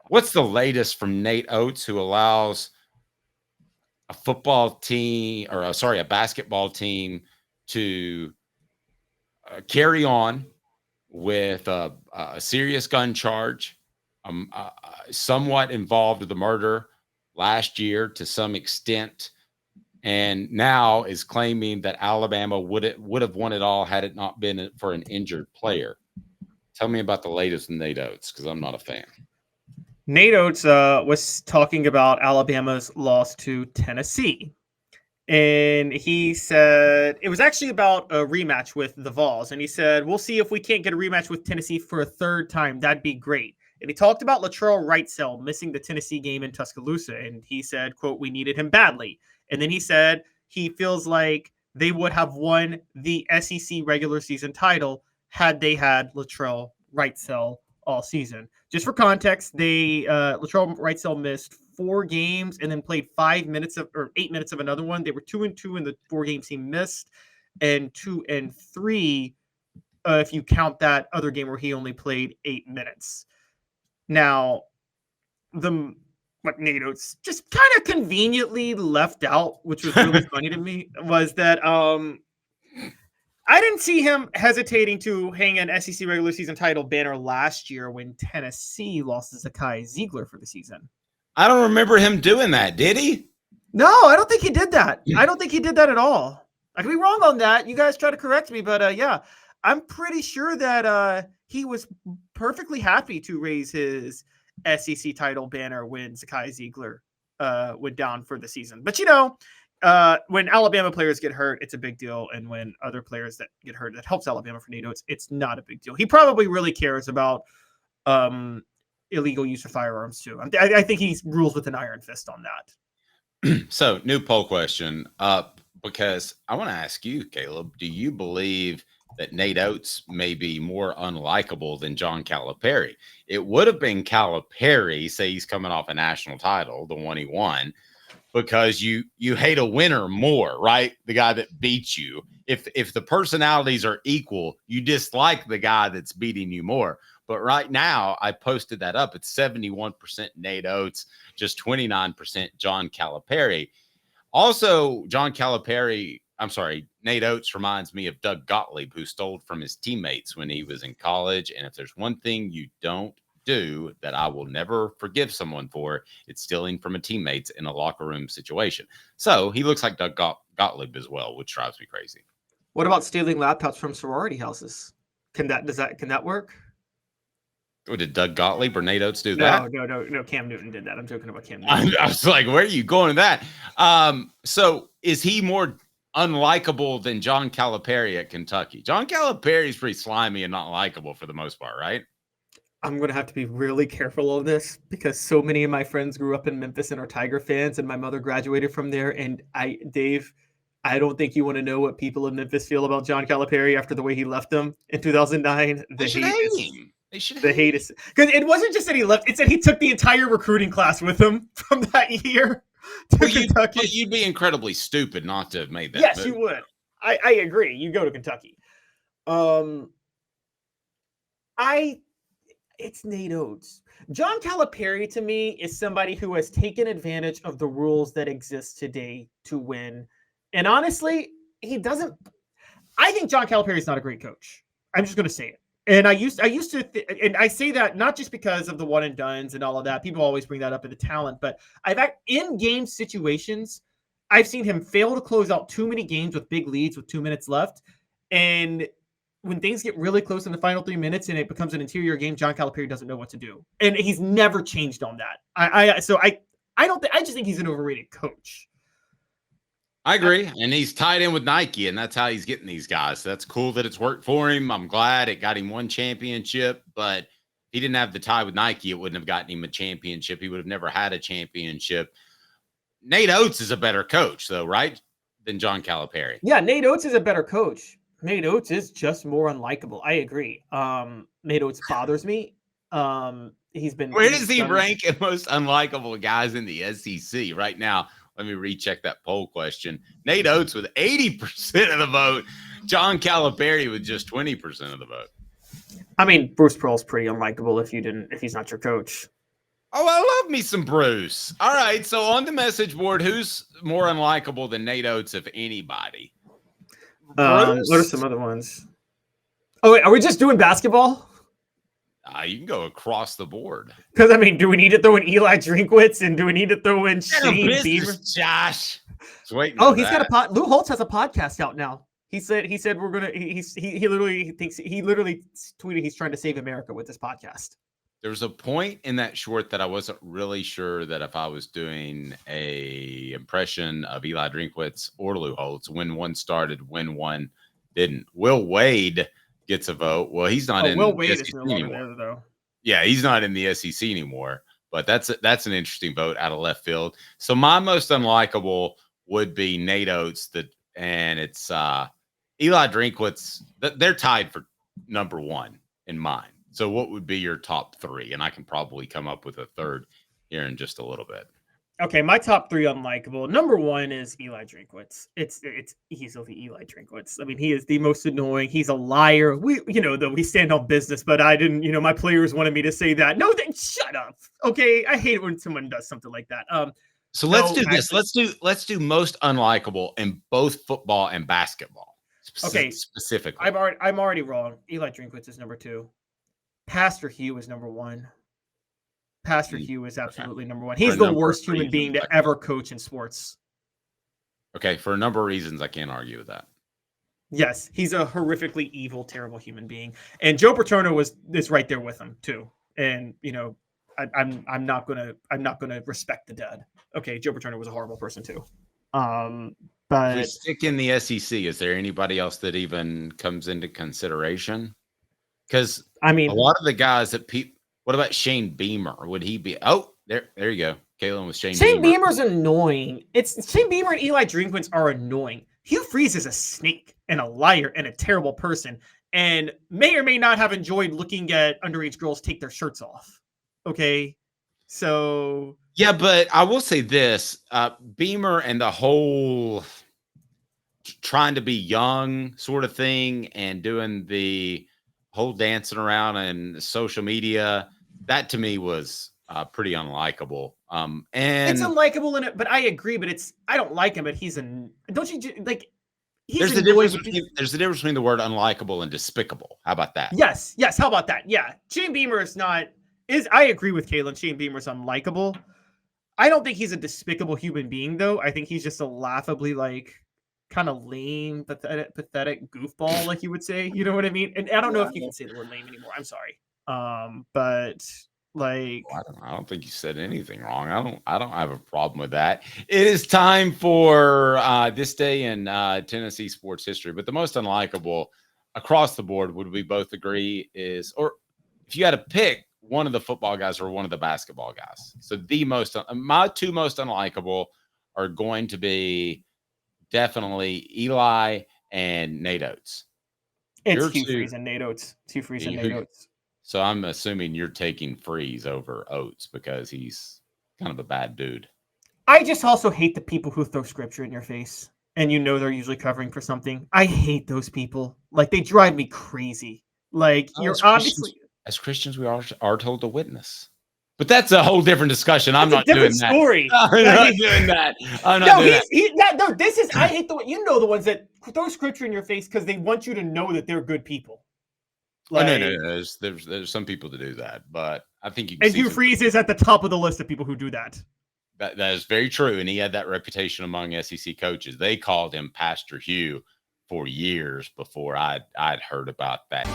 What's the latest from Nate Oats, who allows a football team, or a basketball team to carry on with a serious gun charge, somewhat involved with the murder last year to some extent, and now is claiming that Alabama would have won it all had it not been for an injured player. Tell me about the latest in Nate Oats, because I'm not a fan. Nate Oats was talking about Alabama's loss to Tennessee. And he said it was actually about a rematch with the Vols. And he said, we'll see if we can't get a rematch with Tennessee for a third time. That'd be great. And he talked about Latrell Wrightsell missing the Tennessee game in Tuscaloosa. And he said, quote, we needed him badly. And then he said he feels like they would have won the SEC regular season title had they had Latrell Wrightsell all season. Just for context, Latrell Wrightsell missed 4 games and then played 8 minutes of another one. They were 2-2 in the 4 games he missed, and 2-3 if you count that other game where he only played 8 minutes. Now, what Nate Oats just kind of conveniently left out, which was really funny to me, was that I didn't see him hesitating to hang an SEC regular season title banner last year when Tennessee lost to Zakai Ziegler for the season. I don't remember him doing that. Did he? No, I don't think he did that. I don't think he did that at all. I could be wrong on that. You guys try to correct me, but yeah, I'm pretty sure that he was perfectly happy to raise his SEC title banner when Zakai Ziegler went down for the season. But when Alabama players get hurt, it's a big deal. And when other players that get hurt, that helps Alabama for Nate Oats, it's not a big deal. He probably really cares about illegal use of firearms too. I think he rules with an iron fist on that. So, new poll question, because I want to ask you, Caleb, do you believe that Nate Oats may be more unlikable than John Calipari? It would have been Calipari, say he's coming off a national title, the one he won, because you hate a winner more, right? The guy that beats you. If the personalities are equal, you dislike the guy that's beating you more. But right now, I posted that up. It's 71% Nate Oats, just 29% John Calipari. Also, Nate Oats reminds me of Doug Gottlieb, who stole from his teammates when he was in college. And if there's one thing you don't do that I will never forgive someone for, it's stealing from a teammates in a locker room situation. So he looks like Doug Gottlieb as well, which drives me crazy. What about stealing laptops from sorority houses? Can that work? Did Doug Gottlieb or Nate Oats do that? No. Cam Newton did that. I'm joking about Cam Newton. I was like, where are you going with that? So is he more unlikable than John Calipari at Kentucky? John Calipari is pretty slimy and not likable for the most part, right? I'm going to have to be really careful of this because so many of my friends grew up in Memphis and are Tiger fans, and my mother graduated from there. And Dave, I don't think you want to know what people in Memphis feel about John Calipari after the way he left them in 2009. They should hate him. The hate is because it wasn't just that he left; it's that he took the entire recruiting class with him from that year to Kentucky. You'd be incredibly stupid not to have made that. Yes, you would. I agree. You go to Kentucky. It's Nate Oats. John Calipari to me is somebody who has taken advantage of the rules that exist today to win. And honestly, he doesn't. I think John Calipari is not a great coach. I'm just going to say it. And I used to, and I say that not just because of the one and dones and all of that. People always bring that up in the talent, but in game situations, I've seen him fail to close out too many games with big leads with 2 minutes left. And when things get really close in the final 3 minutes and it becomes an interior game, John Calipari doesn't know what to do. And he's never changed on that. I just think he's an overrated coach. I agree. And he's tied in with Nike, and that's how he's getting these guys. So that's cool that it's worked for him. I'm glad it got him one championship, but he didn't have the tie with Nike. It wouldn't have gotten him a championship. He would have never had a championship. Nate Oats is a better coach, though, right? Than John Calipari. Yeah, Nate Oats is a better coach. Nate Oats is just more unlikable. I agree. Nate Oats bothers me. Where does he rank in most unlikable guys in the SEC right now? Let me recheck that poll question. Nate Oats with 80% of the vote. John Calipari with just 20% of the vote. I mean, Bruce Pearl's pretty unlikable if he's not your coach. Oh, I love me some Bruce. All right, so on the message board, who's more unlikable than Nate Oats, if anybody? What are some Bruce? other ones? Oh wait, are we just doing basketball? You can go across the board. Because I mean, do we need to throw in Eli Drinkwitz and do we need to throw in Shane Beamer? Josh. Just waiting Oh, for he's got that. a pod. Lou Holtz has a podcast out now. He said we're gonna. He literally thinks he literally tweeted he's trying to save America with this podcast. There was a point in that short that I wasn't really sure that if I was doing a impression of Eli Drinkwitz or Lou Holtz, when one started, when one didn't. Will Wade gets a vote. Well, he's not in Will the Wade is SEC no longer anymore. there though. Yeah, he's not in the SEC anymore. But that's an interesting vote out of left field. So my most unlikable would be Nate Oats, and it's Eli Drinkwitz. They're tied for number one in mine. So what would be your top three? And I can probably come up with a third here in just a little bit. Okay, my top three unlikable. Number one is Eli Drinkwitz. It's easily Eli Drinkwitz. I mean, he is the most annoying. He's a liar. We though we stand on business, but I didn't. My players wanted me to say that. No, shut up. Okay, I hate it when someone does something like that. So let's do this. Let's do most unlikable in both football and basketball. Okay, specifically. I'm already wrong. Eli Drinkwitz is number two. Pastor Hugh is number one. Pastor Hugh is absolutely number one. He's the worst human being to ever coach in sports. Okay, for a number of reasons, I can't argue with that. Yes, he's a horrifically evil, terrible human being, and Joe Paterno is right there with him too. And I'm not gonna respect the dead. Okay, Joe Paterno was a horrible person too. But if we stick in the SEC, is there anybody else that even comes into consideration? Because I mean, a lot of the guys that people. What about Shane Beamer? Would he be? Oh, there you go. Kalen with Shane Beamer. Beamer's annoying. It's Shane Beamer and Eli Drinkwitz are annoying. Hugh Freeze is a snake and a liar and a terrible person, and may or may not have enjoyed looking at underage girls take their shirts off. Okay, so yeah, but I will say this: Beamer and the whole trying to be young sort of thing and doing the whole dancing around and social media. That to me was pretty unlikable. And it's unlikable in it, but I agree. But I don't like him. But don't you like? There's a difference between the word unlikable and despicable. How about that? Yes. How about that? Yeah, Shane Beamer I agree with Kalen. Shane Beamer's unlikable. I don't think he's a despicable human being, though. I think he's just a laughably kind of lame, pathetic goofball, like you would say. You know what I mean? And I don't know if you can say the word lame anymore. I'm sorry. But I don't think you said anything wrong. I don't have a problem with that. It is time for this day in Tennessee sports history. But the most unlikable across the board, would we both agree, is, or if you had to pick one of the football guys or one of the basketball guys. So my two most unlikable are going to be definitely Eli and Nate Oats. It's Hugh Freeze and Nate Oats. Hugh Freeze and Nate Oats. So I'm assuming you're taking Freeze over Oats because he's kind of a bad dude. I just also hate the people who throw scripture in your face and they're usually covering for something. I hate those people. They drive me crazy. You're obviously... As Christians, we are told to witness. But that's a whole different discussion. I'm not doing that. Story. I'm not doing that. I'm not doing that. No, this is... I hate the ones that throw scripture in your face because they want you to know that they're good people. No. There's some people that do that, but I think you can. And Hugh Freeze is at the top of the list of people who do that. That is very true, and he had that reputation among SEC coaches. They called him Pastor Hugh for years before I'd heard about that.